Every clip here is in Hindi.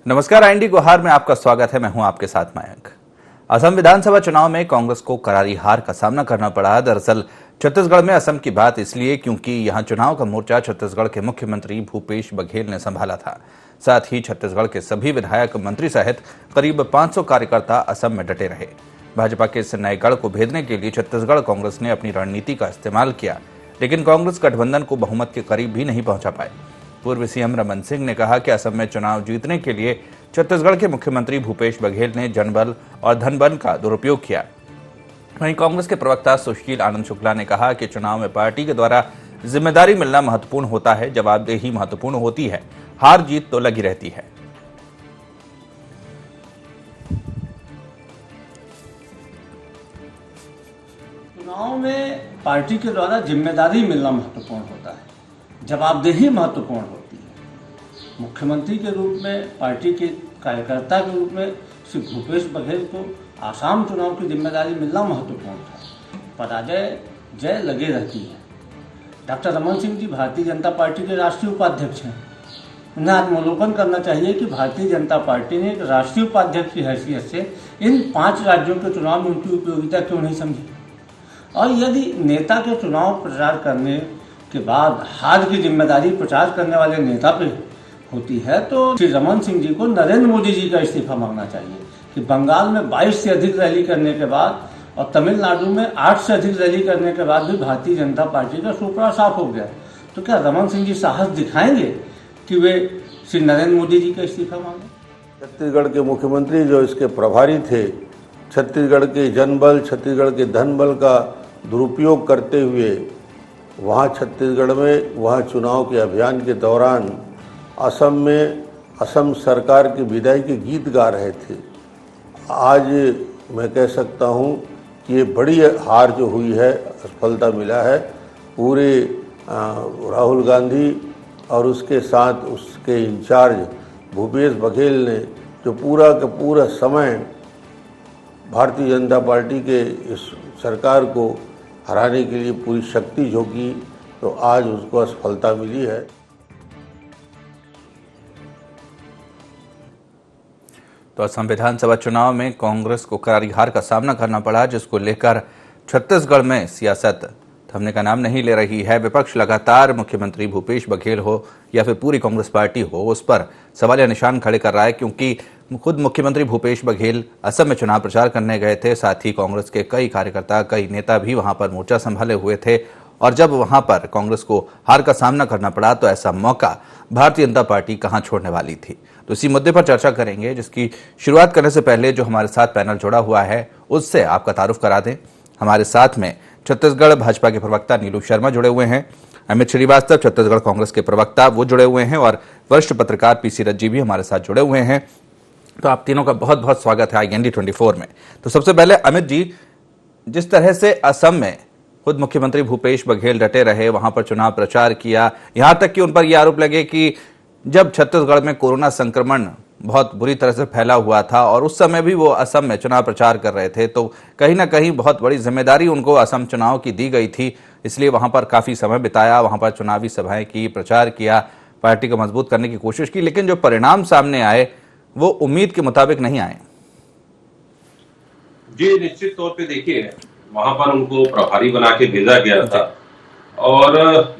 नमस्कार, आईएनडी गुहार में आपका स्वागत है। मैं हूं आपके साथ मयंक। असम विधानसभा चुनाव में कांग्रेस को करारी हार का सामना करना पड़ा। दरअसल छत्तीसगढ़ में असम की बात इसलिए क्योंकि यहां चुनाव का मोर्चा छत्तीसगढ़ के मुख्यमंत्री भूपेश बघेल ने संभाला था। साथ ही छत्तीसगढ़ के सभी विधायक, मंत्री सहित करीब 500 कार्यकर्ता असम में डटे रहे। भाजपा के इस नए गढ़ को भेदने के लिए छत्तीसगढ़ कांग्रेस ने अपनी रणनीति का इस्तेमाल किया, लेकिन कांग्रेस गठबंधन को बहुमत के करीब भी नहीं पहुंचा पाए। पूर्व सीएम रमन सिंह ने कहा कि असम में चुनाव जीतने के लिए छत्तीसगढ़ के मुख्यमंत्री भूपेश बघेल ने जनबल और धनबल का दुरुपयोग किया। वहीं कांग्रेस के प्रवक्ता सुशील आनंद शुक्ला ने कहा कि चुनाव में पार्टी के द्वारा जिम्मेदारी मिलना महत्वपूर्ण होता है, जवाबदेही महत्वपूर्ण होती है, हार जीत तो लगी रहती है। चुनाव में पार्टी के द्वारा जिम्मेदारी मिलना महत्वपूर्ण होता है, जवाबदेही महत्वपूर्ण होती है। मुख्यमंत्री के रूप में, पार्टी के कार्यकर्ता के रूप में श्री भूपेश बघेल को आसाम चुनाव की जिम्मेदारी मिलना महत्वपूर्ण था। पराजय जय लगे रहती है। डॉक्टर रमन सिंह जी भारतीय जनता पार्टी के राष्ट्रीय उपाध्यक्ष हैं। उन्हें आत्मावलोकन करना चाहिए कि भारतीय जनता पार्टी ने एक राष्ट्रीय उपाध्यक्ष की हैसियत से इन 5 राज्यों के चुनाव में उनकी उपयोगिता क्यों नहीं समझी। और यदि नेता के चुनाव प्रचार करने के बाद हार की जिम्मेदारी प्रचार करने वाले नेता पे होती है, तो श्री रमन सिंह जी को नरेंद्र मोदी जी का इस्तीफा मांगना चाहिए कि बंगाल में 22 से अधिक रैली करने के बाद और तमिलनाडु में 8 से अधिक रैली करने के बाद भी भारतीय जनता पार्टी का सुपड़ा साफ हो गया। तो क्या रमन सिंह जी साहस दिखाएंगे कि वे श्री नरेंद्र मोदी जी का इस्तीफा मांगे? छत्तीसगढ़ के मुख्यमंत्री जो इसके प्रभारी थे, छत्तीसगढ़ के जनबल, छत्तीसगढ़ के धनबल का दुरुपयोग करते हुए वहाँ छत्तीसगढ़ में वहाँ चुनाव के अभियान के दौरान असम में असम सरकार के विदाई के गीत गा रहे थे। आज मैं कह सकता हूँ कि ये बड़ी हार जो हुई है, असफलता मिला है। पूरे राहुल गांधी और उसके साथ उसके इंचार्ज भूपेश बघेल ने जो पूरा का पूरा समय भारतीय जनता पार्टी के इस सरकार को हराने के लिए पूरी शक्ति झोंकी, तो आज उसको असफलता मिली है। तो असम विधानसभा चुनाव में कांग्रेस को करारी हार का सामना करना पड़ा, जिसको लेकर छत्तीसगढ़ में सियासत थमने का नाम नहीं ले रही है। विपक्ष लगातार मुख्यमंत्री भूपेश बघेल हो या फिर पूरी कांग्रेस पार्टी हो, उस पर सवालिया निशान खड़े कर रहा है, क्योंकि खुद मुख्यमंत्री भूपेश बघेल असम में चुनाव प्रचार करने गए थे। साथ ही कांग्रेस के कई कार्यकर्ता, कई नेता भी वहां पर मोर्चा संभाले हुए थे। और जब वहां पर कांग्रेस को हार का सामना करना पड़ा, तो ऐसा मौका भारतीय जनता पार्टी कहां छोड़ने वाली थी। तो इसी मुद्दे पर चर्चा करेंगे, जिसकी शुरुआत करने से पहले जो हमारे साथ पैनल जुड़ा हुआ है उससे आपका तारुफ करा दें। हमारे साथ में छत्तीसगढ़ भाजपा के प्रवक्ता नीलू शर्मा जुड़े हुए हैं, अमित श्रीवास्तव छत्तीसगढ़ कांग्रेस के प्रवक्ता वो जुड़े हुए हैं, और वरिष्ठ पत्रकार पीसी रज्जी भी हमारे साथ जुड़े हुए हैं। तो आप तीनों का बहुत बहुत स्वागत है आईएनडी 24 में। तो सबसे पहले अमित जी, जिस तरह से असम में खुद मुख्यमंत्री भूपेश बघेल डटे रहे, वहां पर चुनाव प्रचार किया, यहां तक कि उन पर यह आरोप लगे कि जब छत्तीसगढ़ में कोरोना संक्रमण बहुत बुरी तरह से फैला हुआ था और उस समय भी वो असम में चुनाव प्रचार कर रहे थे, तो कहीं ना कहीं बहुत बड़ी जिम्मेदारी उनको असम चुनाव की दी गई थी। इसलिए वहां पर काफी समय बिताया, वहां पर चुनावी सभाएं की, प्रचार किया, पार्टी को मजबूत करने की कोशिश की, लेकिन जो परिणाम सामने आए वो उम्मीद के मुताबिक नहीं आए। जी, निश्चित तौर पे देखिए, वहां पर उनको प्रभारी बना के भेजा गया था और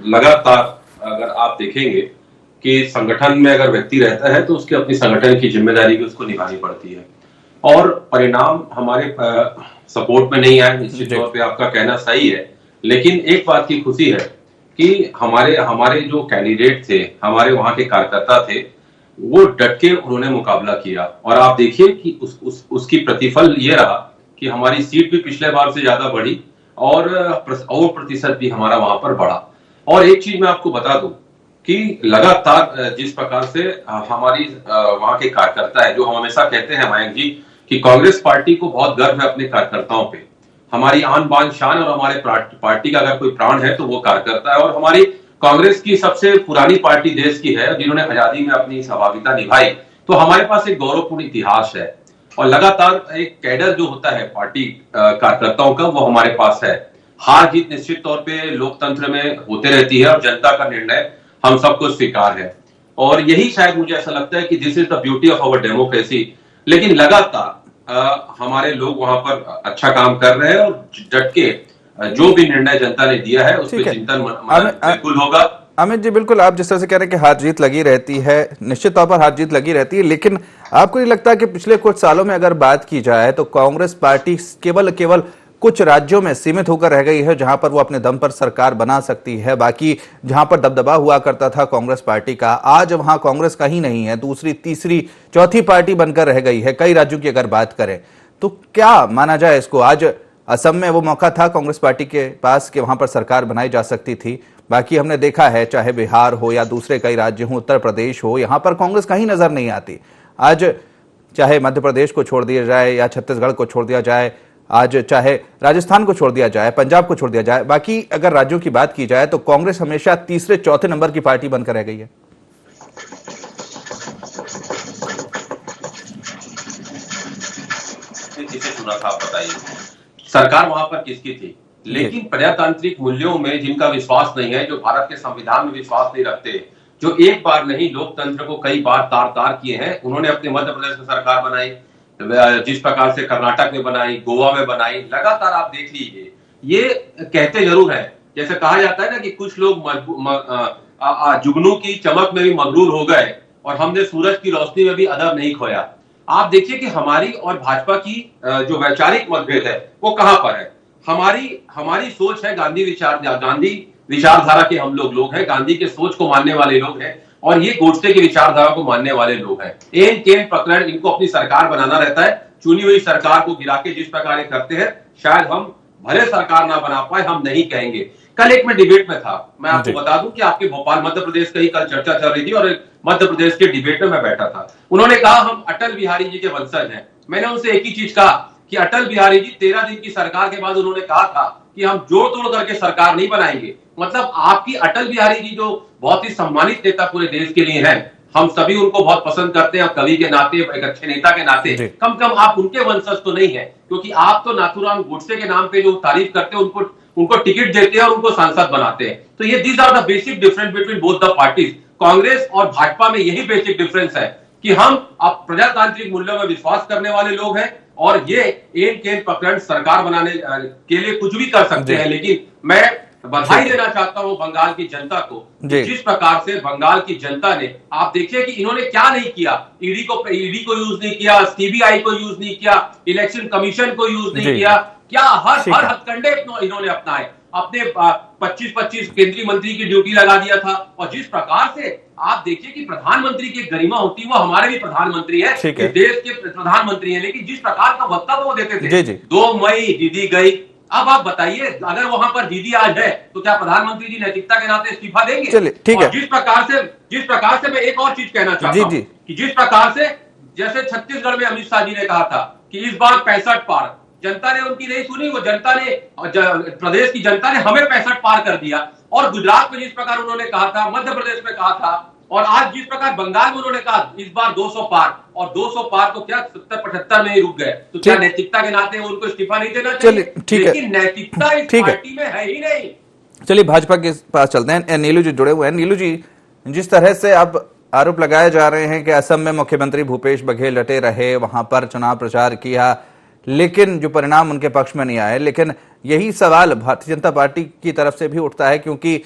लगातार अगर आप देखेंगे कि संगठन में अगर व्यक्ति रहता है तो उसके अपनी संगठन की जिम्मेदारी भी उसको निभानी पड़ती है, और परिणाम हमारे सपोर्ट में नहीं आए। निश्चित तौर पे आपका कहना सही है, लेकिन एक बात की खुशी है कि हमारे जो कैंडिडेट थे, हमारे वहां के कार्यकर्ता थे, वो डट के उन्होंने मुकाबला किया। और आप देखिए कि उसकी प्रतिफल ये रहा कि हमारी सीट भी पिछले बार से ज्यादा बढ़ी और प्रतिशत भी हमारा वहां पर बढ़ा। और एक चीज मैं आपको बता दूं कि लगातार जिस प्रकार से हमारी वहां के कार्यकर्ता है, जो हम हमेशा कहते हैं मयंक जी कि कांग्रेस पार्टी को बहुत गर्व है अपने कार्यकर्ताओं पे। हमारी आन बान शान और हमारे पार्टी का अगर कोई प्राण है तो वो कार्यकर्ता है, और हमारी कांग्रेस की सबसे पुरानी पार्टी देश की है, जिन्होंने आजादी में अपनी सहभागिता निभाई। तो हमारे पास एक गौरवपूर्ण इतिहास है, और लगातार एक कैडर जो होता है पार्टी कार्यकर्ताओं का, वो हमारे पास है। हार जीत निश्चित तौर पे लोकतंत्र में होते रहती है और जनता का निर्णय हम सबको स्वीकार है। और यही शायद मुझे ऐसा लगता है कि this is the beauty of our democracy. लेकिन लगातार हमारे लोग वहां पर अच्छा काम कर रहे हैं और डट के जो भी निर्णय जनता ने दिया है उस पर चिंतन बिल्कुल होगा। अमित जी, बिल्कुल आप जिस तरह से कह रहे हैं कि हार जीत लगी रहती है, निश्चित तौर पर हार जीत लगी रहती है, लेकिन आपको नहीं लगता कि पिछले कुछ सालों में अगर बात की जाए तो कांग्रेस पार्टी केवल कुछ राज्यों में सीमित होकर रह गई है जहां पर वो अपने दम पर सरकार बना सकती है? बाकी जहां पर दबदबा हुआ करता था कांग्रेस पार्टी का, आज वहां कांग्रेस कहीं नहीं है, दूसरी तीसरी चौथी पार्टी बनकर रह गई है कई राज्यों की अगर बात करें तो। क्या माना जाए इसको? आज असम में वो मौका था कांग्रेस पार्टी के पास कि वहां पर सरकार बनाई जा सकती थी, बाकी हमने देखा है चाहे बिहार हो या दूसरे कई राज्य हो, उत्तर प्रदेश हो, यहां पर कांग्रेस कहीं नजर नहीं आती। आज चाहे मध्य प्रदेश को छोड़ दिया जाए या छत्तीसगढ़ को छोड़ दिया जाए, आज चाहे राजस्थान को छोड़ दिया जाए, पंजाब को छोड़ दिया जाए, बाकी अगर राज्यों की बात की जाए तो कांग्रेस हमेशा तीसरे चौथे नंबर की पार्टी बनकर रह गई है। किसे चुना था आप बताइए? सरकार वहां पर किसकी थी? लेकिन प्रजातांत्रिक मूल्यों में जिनका विश्वास नहीं है, जो भारत के संविधान में विश्वास नहीं रखते, जो एक बार नहीं लोकतंत्र को कई बार तार किए हैं, उन्होंने अपने मध्य प्रदेश में सरकार बनाई, जिस प्रकार से कर्नाटक में बनाई, गोवा में बनाई, लगातार आप देख लीजिए। ये कहते जरूर है, जैसे कहा जाता है ना कि कुछ लोग जुगनू की चमक में भी मगरूर हो गए और हमने सूरज की रोशनी में भी अदब नहीं खोया। आप देखिए कि हमारी और भाजपा की जो वैचारिक मतभेद है वो कहां पर है। हमारी सोच है गांधी विचारधारा के हम लोग हैं, गांधी के सोच को मानने वाले लोग हैं, और ये गोडसे की विचारधारा को मानने वाले लोग हैं। एन केन पकड़ इनको अपनी सरकार बनाना रहता है, चुनी हुई सरकार को गिरा के जिस प्रकार करते हैं, शायद हम भले सरकार ना बना पाए, हम नहीं कहेंगे। कल एक मैं डिबेट में था, मैं आपको बता दूं कि आपके भोपाल मध्य प्रदेश की कल चर्चा चल रही थी और मध्य प्रदेश के डिबेट में मैं बैठा था। उन्होंने कहा हम अटल बिहारी जी के वंशज हैं। मैंने उनसे एक ही चीज कहा कि अटल बिहारी जी 13 दिन की सरकार के बाद उन्होंने कहा था कि हम जोड़ तोड़ करके सरकार नहीं बनाएंगे। मतलब आपकी अटल बिहारी जी जो बहुत ही सम्मानित नेता पूरे देश के लिए हैं, हम सभी उनको बहुत पसंद करते हैं, कवि के नाते, एक अच्छे नेता के नाते, कम कम आप उनके वंशज तो नहीं है, क्योंकि आप तो नाथूराम गोडसे के नाम पे जो तारीफ करते हैं उनको टिकट देते हैं और उनको सांसद बनाते हैं। तो ये these are the basic difference between both the parties. Congress और भाजपा में यही बेसिक डिफरेंस है कि हम अब प्रजातांत्रिक मूल्यों में विश्वास करने वाले लोग हैं और ये एन केन पकड़ सरकार बनाने के लिए कुछ भी कर सकते हैं। लेकिन मैं बधाई देना चाहता हूं बंगाल की जनता को, जिस प्रकार से बंगाल की जनता ने, आप देखिए कि इन्होंने क्या नहीं किया, ईडी को यूज नहीं किया, सीबीआई को यूज नहीं किया, इलेक्शन कमीशन को यूज नहीं किया, क्या हर हथकंडे इन्होंने अपनाए, अपने 25-25 केंद्रीय मंत्री की ड्यूटी लगा दिया था। और जिस प्रकार से आप देखिए कि प्रधानमंत्री की गरिमा होती है, वो हमारे भी प्रधानमंत्री है, देश के प्रधानमंत्री है, लेकिन जिस प्रकार का वक्तव्य वो देते थे, 2 मई दीदी गई। अब आप बताइए, अगर वहां पर दीदी आज है तो क्या प्रधानमंत्री जी नैतिकता के नाते इस्तीफा देंगे? चलिए ठीक है। जिस प्रकार से मैं एक और चीज कहना चाहता हूं कि जिस प्रकार से जैसे छत्तीसगढ़ में अमित शाह जी ने कहा था कि इस बार 65 पार, जनता ने उनकी नहीं सुनी, वो जनता ने, प्रदेश की जनता ने हमें 65 पार कर दिया। और गुजरात में जिस प्रकार उन्होंने कहा था, मध्य प्रदेश में कहा था, और आज जिस प्रकार बंगाल में उन्होंने कहा इस बार 200 पार, और 200 पार तो क्या 70-75 में ही रुक गए, तो क्या नैतिकता के नाते उनको इस्तीफा नहीं देना चाहिए? लेकिन नैतिकता इस पार्टी में है ही नहीं। चलिए भाजपा के पास चलते हैं, नीलू जी जुड़े हुए हैं। नीलू जी, जिस तरह से अब आरोप लगाए जा रहे हैं कि असम में मुख्यमंत्री भूपेश बघेल डटे रहे, वहां पर चुनाव प्रचार किया, लेकिन जो परिणाम उनके पक्ष में नहीं आए, लेकिन यही सवाल भारतीय जनता पार्टी की तरफ से भी उठता है, क्योंकि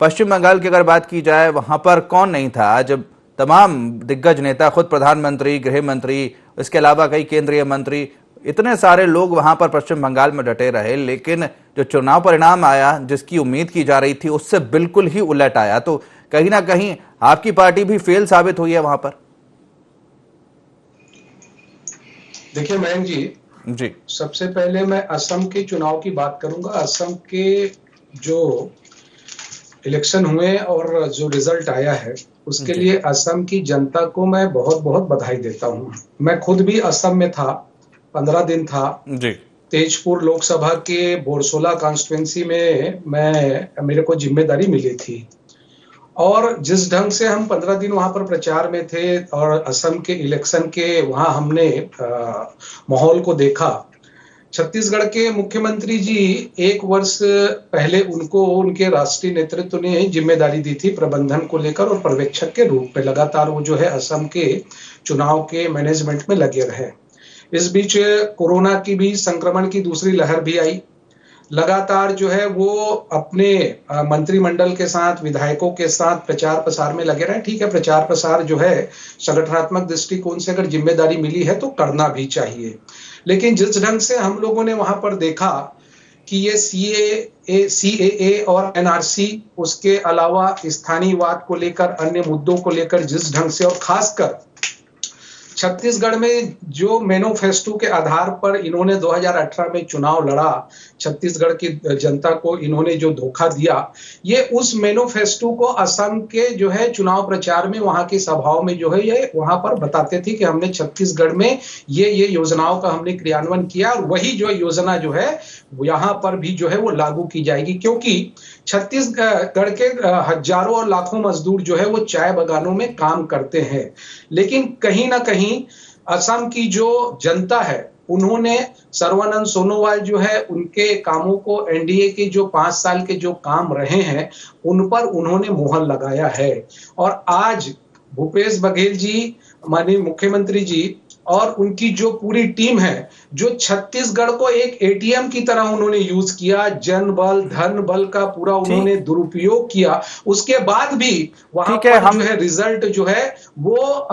पश्चिम बंगाल की अगर बात की जाए वहां पर कौन नहीं था? आज तमाम दिग्गज नेता, खुद प्रधानमंत्री, गृह मंत्री, इसके अलावा कई केंद्रीय मंत्री, इतने सारे लोग वहां पर पश्चिम बंगाल में डटे रहे, लेकिन जो चुनाव परिणाम आया, जिसकी उम्मीद की जा रही थी, उससे बिल्कुल ही उलट आया। तो कहीं ना कहीं आपकी पार्टी भी फेल साबित हुई है वहां पर। देखिए मयंक जी, सबसे पहले मैं असम के चुनाव की बात करूंगा। असम के जो इलेक्शन हुए और जो रिजल्ट आया है, उसके लिए असम की जनता को मैं बहुत बहुत बधाई देता हूं। मैं खुद भी असम में था, 15 दिन था जी। तेजपुर लोकसभा के बोरसोला कॉन्स्टिट्यूएंसी में मेरे को जिम्मेदारी मिली थी, और जिस ढंग से हम 15 दिन वहां पर प्रचार में थे और असम के इलेक्शन के वहां हमने माहौल को देखा, छत्तीसगढ़ के मुख्यमंत्री जी 1 वर्ष पहले उनको उनके राष्ट्रीय नेतृत्व ने जिम्मेदारी दी थी प्रबंधन को लेकर और पर्यवेक्षक के रूप में लगातार वो जो है असम के चुनाव के मैनेजमेंट में लगे रहे। इस बीच कोरोना की भी संक्रमण की दूसरी लहर भी आई। लगातार जो है वो अपने मंत्रिमंडल के साथ, विधायकों के साथ प्रचार प्रसार में लगे रहे। ठीक है, प्रचार प्रसार जो है संगठनात्मक दृष्टिकोण से अगर जिम्मेदारी मिली है तो करना भी चाहिए, लेकिन जिस ढंग से हम लोगों ने वहां पर देखा कि ये CAA और NRC, उसके अलावा स्थानीयवाद को लेकर, अन्य मुद्दों को लेकर जिस ढंग से, और खासकर छत्तीसगढ़ में जो मैनिफेस्टो के आधार पर इन्होंने 2018 में चुनाव लड़ा, छत्तीसगढ़ की जनता को इन्होंने जो धोखा दिया, ये उस मैनिफेस्टो को असम के जो है चुनाव प्रचार में, वहां की सभाओं में जो है ये वहां पर बताते थे कि हमने छत्तीसगढ़ में ये योजनाओं का हमने क्रियान्वयन किया और वही जो योजना जो है यहाँ पर भी जो है वो लागू की जाएगी, क्योंकि छत्तीसगढ़ के हजारों और लाखों मजदूर जो है वो चाय बागानों में काम करते हैं, लेकिन कहीं ना कहीं असम की जो जनता है उन्होंने सर्बानंद सोनोवाल जो है उनके कामों को, NDA के जो 5 साल के जो काम रहे हैं उन पर उन्होंने मुहर लगाया है। और आज भूपेश बघेल जी, माननीय मुख्यमंत्री जी और उनकी जो पूरी टीम है, जो छत्तीसगढ़ को एक ATM की तरह उन्होंने यूज किया, जन बल, धन बल का पूरा उन्होंने दुरुपयोग किया, उसके बाद भी वहां पर जो है रिजल्ट जो है वो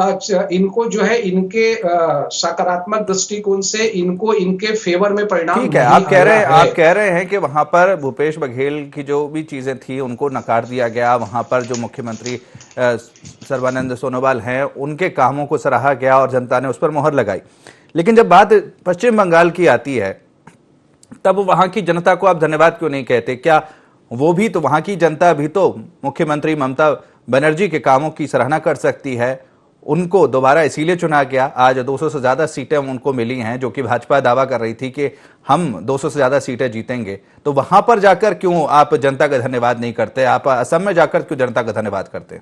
इनको जो है इनके सकारात्मक दृष्टिकोण से इनको इनके फेवर में परिणाम। ठीक है, आप कह रहे हैं कि वहां पर भूपेश बघेल की जो भी चीजें थी उनको नकार दिया गया, वहां पर जो मुख्यमंत्री सर्बानंद सोनोवाल हैं उनके कामों को सराहा गया और जनता ने उस पर मोहर लगाई। लेकिन जब बात पश्चिम बंगाल की आती है तब वहां की जनता को आप धन्यवाद क्यों नहीं कहते? क्या वो भी तो, वहां की जनता भी तो मुख्यमंत्री ममता बनर्जी के कामों की सराहना कर सकती है। उनको दोबारा इसीलिए चुना गया। आज 200 से ज्यादा सीटें उनको मिली हैं, जो कि भाजपा दावा कर रही थी कि हम 200 से ज्यादा सीटें जीतेंगे। तो वहां पर जाकर क्यों आप जनता का धन्यवाद नहीं करते? आप असम में जाकर क्यों जनता का धन्यवाद करते?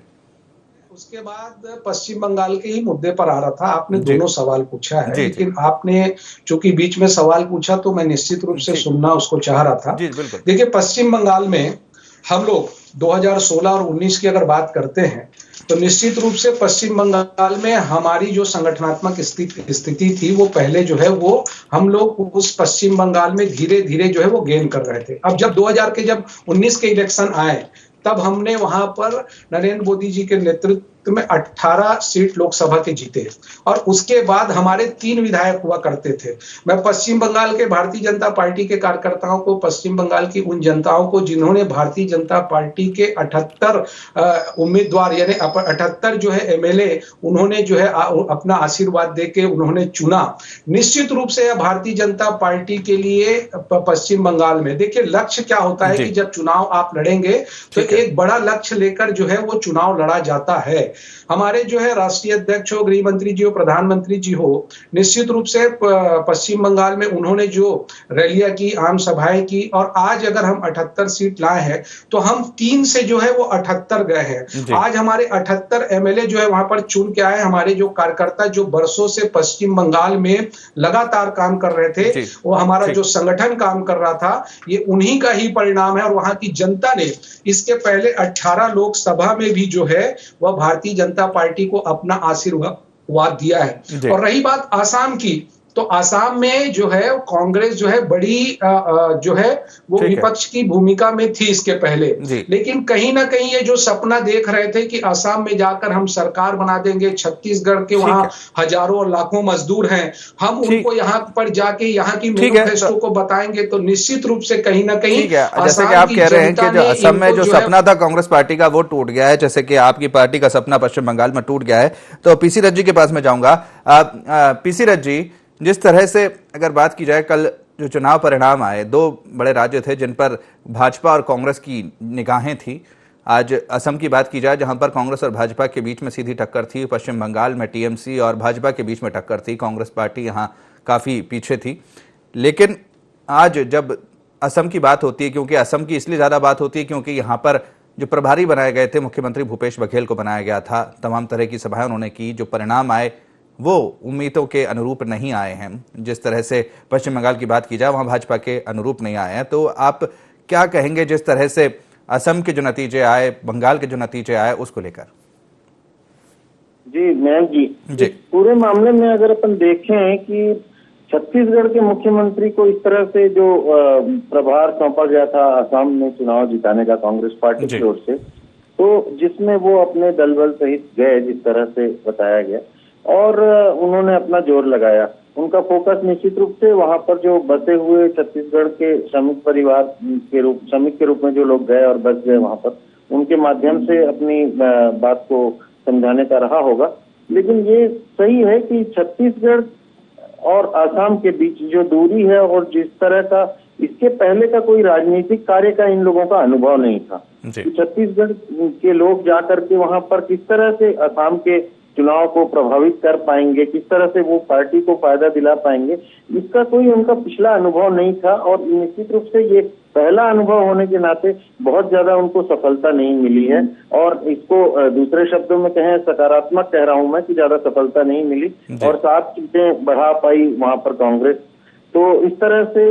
उसके बाद पश्चिम बंगाल के ही मुद्दे पर आ रहा था। आपने दोनों सवाल पूछा है, लेकिन आपने चूंकि बीच में सवाल पूछा तो मैं निश्चित रूप से सुनना उसको चाह रहा था। देखिए, पश्चिम बंगाल में हम लोग 2016 और 19 की अगर बात करते हैं तो निश्चित रूप से पश्चिम बंगाल में हमारी जो संगठनात्मक स्थिति थी वो पहले जो है वो हम लोग उस पश्चिम बंगाल में धीरे धीरे जो है वो गेन कर रहे थे। अब जब 19 के इलेक्शन आए तब हमने वहां पर नरेंद्र मोदी जी के नेतृत्व में 18 सीट लोकसभा के जीते और उसके बाद हमारे 3 विधायक हुआ करते थे। मैं पश्चिम बंगाल के भारतीय जनता पार्टी के कार्यकर्ताओं को, पश्चिम बंगाल की उन जनताओं को जिन्होंने भारतीय जनता पार्टी के 78 उम्मीदवार यानी 78 जो है MLA उन्होंने जो है अपना आशीर्वाद देके उन्होंने चुना। निश्चित रूप से भारतीय जनता पार्टी के लिए पश्चिम बंगाल में देखिए लक्ष्य क्या होता है कि जब चुनाव आप लड़ेंगे तो एक बड़ा लक्ष्य लेकर जो है वो चुनाव लड़ा जाता है। हमारे जो है राष्ट्रीय अध्यक्ष हो, गृह मंत्री जी हो, प्रधानमंत्री जी हो, निश्चित रूप से पश्चिम बंगाल में उन्होंने जो रैलियां की, आम सभाएं की और आज अगर हम 78 सीट लाए हैं तो हम 3 से जो है वो 78 गए हैं। आज हमारे 78 MLA जो है वहां पर चुन के आए। हमारे जो कार्यकर्ता जो बरसों से पश्चिम बंगाल में लगातार काम कर रहे थे, वो हमारा जो संगठन काम कर रहा था, ये उन्हीं का ही परिणाम है। और वहां की जनता ने इसके पहले 18 लोकसभा में भी जो है वह भारतीय जनता पार्टी को अपना आशीर्वाद दिया है। और रही बात आसाम की, तो आसाम में जो है कांग्रेस जो है बड़ी जो है वो विपक्ष की भूमिका में थी इसके पहले, लेकिन कहीं ना कहीं ये जो सपना देख रहे थे कि आसाम में जाकर हम सरकार बना देंगे, छत्तीसगढ़ के वहां हजारों और लाखों मजदूर हैं, हम उनको यहाँ पर जाके यहाँ की मैनिफेस्टो को बताएंगे, तो निश्चित रूप से कहीं ना कहीं जैसे कि आप कह रहे हैं कि जो असम में जो सपना था कांग्रेस पार्टी का वो टूट गया है, जैसे कि आपकी पार्टी का सपना पश्चिम बंगाल में टूट गया है। तो पीसी रथ जी के पास में जाऊंगा। पीसी रथ जी, जिस तरह से अगर बात की जाए, कल जो चुनाव परिणाम आए, 2 बड़े राज्य थे जिन पर भाजपा और कांग्रेस की निगाहें थी। आज असम की बात की जाए जहां पर कांग्रेस और भाजपा के बीच में सीधी टक्कर थी। पश्चिम बंगाल में TMC और भाजपा के बीच में टक्कर थी। कांग्रेस पार्टी यहां काफी पीछे थी। लेकिन आज जब असम की बात होती है, क्योंकि असम की इसलिए ज्यादा बात होती है क्योंकि यहाँ पर जो प्रभारी बनाए गए थे, मुख्यमंत्री भूपेश बघेल को बनाया गया था, तमाम तरह की सभाएं उन्होंने की, जो परिणाम आए वो उम्मीदों के अनुरूप नहीं आए हैं। जिस तरह से पश्चिम बंगाल की बात की जाए वहां भाजपा के अनुरूप नहीं आए हैं। तो आप क्या कहेंगे जिस तरह से असम के जो नतीजे आए, बंगाल के जो नतीजे आए, उसको लेकर? जी मयंक जी, जी, पूरे मामले में अगर अपन देखें कि छत्तीसगढ़ के मुख्यमंत्री को इस तरह से जो प्रभार सौंपा गया था असम में चुनाव जिताने का कांग्रेस पार्टी की ओर से, तो जिसमें वो अपने दल बल सहित गए जिस तरह से बताया गया और उन्होंने अपना जोर लगाया। उनका फोकस निश्चित रूप से वहां पर जो बसे हुए छत्तीसगढ़ के श्रमिक परिवार के श्रमिक के रूप में जो लोग गए और बस गए वहां पर, उनके माध्यम से अपनी बात को समझाने का रहा होगा। लेकिन ये सही है कि छत्तीसगढ़ और असम के बीच जो दूरी है और जिस तरह का इसके पहले का कोई राजनीतिक कार्य का इन लोगों का अनुभव नहीं था कि छत्तीसगढ़ के लोग जाकर के वहां पर किस तरह से असम के चुनाव को प्रभावित कर पाएंगे, किस तरह से वो पार्टी को फायदा दिला पाएंगे, इसका कोई उनका पिछला अनुभव नहीं था। और निश्चित रूप से ये पहला अनुभव होने के नाते बहुत ज्यादा उनको सफलता नहीं मिली है। और इसको दूसरे शब्दों में कहें, सकारात्मक कह रहा हूं मैं कि ज्यादा सफलता नहीं मिली और 7 सीटें बढ़ा पाई वहां पर कांग्रेस। तो इस तरह से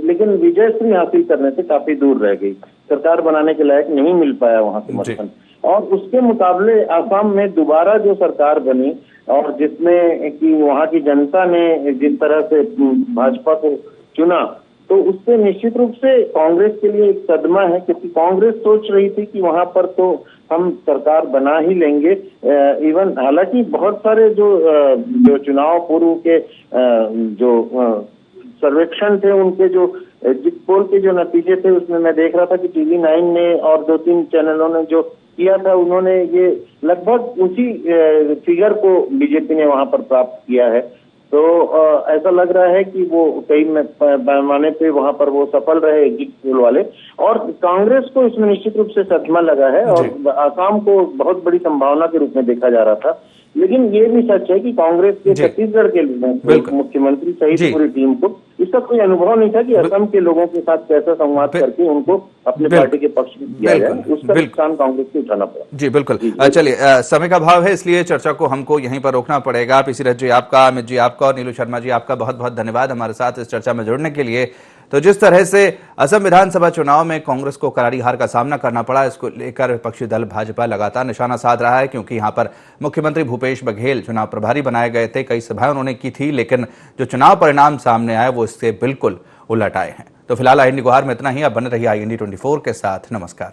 लेकिन विजयश्री हासिल करने से काफी दूर रह गई, सरकार बनाने के लायक नहीं मिल पाया वहां समर्थन। और उसके मुकाबले असम में दोबारा जो सरकार बनी और जिसमें कि वहां की जनता ने जिस तरह से भाजपा को चुना, तो उससे निश्चित रूप से कांग्रेस के लिए एक सदमा है, क्योंकि कांग्रेस सोच रही थी कि वहां पर तो हम सरकार बना ही लेंगे। इवन हालांकि बहुत सारे जो चुनाव पूर्व के जो सर्वेक्षण थे, उनके जो एग्जिट पोल के जो नतीजे थे, उसमें मैं देख रहा था कि TV9 ने और 2-3 चैनलों ने जो किया था, उन्होंने ये लगभग उसी फिगर को बीजेपी ने वहां पर प्राप्त किया है। तो ऐसा लग रहा है कि वो कई पैमाने पे वहां पर वो सफल रहे एग्जिट पोल वाले। और कांग्रेस को इसमें निश्चित रूप से सदमा लगा है और असम को बहुत बड़ी संभावना के रूप में देखा जा रहा था। लेकिन ये भी सच है कि कांग्रेस के छत्तीसगढ़ के मुख्यमंत्री सहित पूरी टीम को इसका कोई अनुभव नहीं था कि असम के लोगों के साथ कैसा संवाद करके उनको अपने पार्टी के पक्ष में किया जाए। उसका नुकसान कांग्रेस को उठाना पड़ा। जी बिल्कुल। चलिए, समय का अभाव है इसलिए चर्चा को हमको यहीं पर रोकना पड़ेगा। पीसी रथ जी आपका, अमित जी आपका और नीलू शर्मा जी आपका बहुत बहुत धन्यवाद हमारे साथ इस चर्चा में जुड़ने के लिए। तो जिस तरह से असम विधानसभा चुनाव में कांग्रेस को करारी हार का सामना करना पड़ा, इसको लेकर विपक्षी दल भाजपा लगातार निशाना साध रहा है, क्योंकि यहां पर मुख्यमंत्री भूपेश बघेल चुनाव प्रभारी बनाए गए थे। कई सभाएं उन्होंने की थी, लेकिन जो चुनाव परिणाम सामने आए वो इससे बिल्कुल उलट आए हैं। तो फिलहाल IND गुहार में इतना ही। अब बने रहिए IND 24 के साथ। नमस्कार।